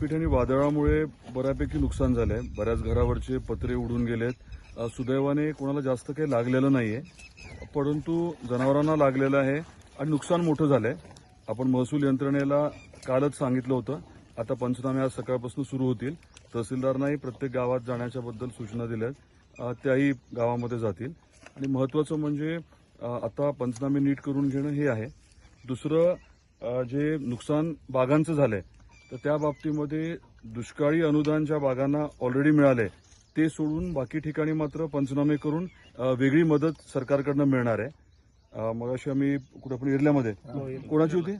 पीठ आणि वादळामुळे बऱ्यापैकी नुकसान झालंय. बऱ्याच घरावरचे पत्रे उडून गेलेत. सुदैवाने कोणाला जास्त काही लागलेलं नाहीये, परंतु जनावरांना लागलेलं आहे आणि नुकसान मोठं झालंय. आपण महसूल यंत्रणेला कालच सांगितलं होतं. आता पंचनामे आज सकाळपासून सुरू होतील. तहसीलदारांनाही प्रत्येक गावात जाण्याच्या बद्दल सूचना दिल्यात. त्याही गावामध्ये जातील. आणि महत्त्वाचं म्हणजे आता पंचनामे नीट करून घेणं हे आहे. दुसरं जे नुकसान बागांचं झालंय तर त्या बाबतीमध्ये दुष्काळी अनुदान ज्या बागांना ऑलरेडी मिळालंय ते सोडून बाकी ठिकाणी मात्र पंचनामे करून वेगळी मदत सरकारकडनं मिळणार आहे. मग अशी आम्ही कुठे आपण एरियामध्ये कोणाची होती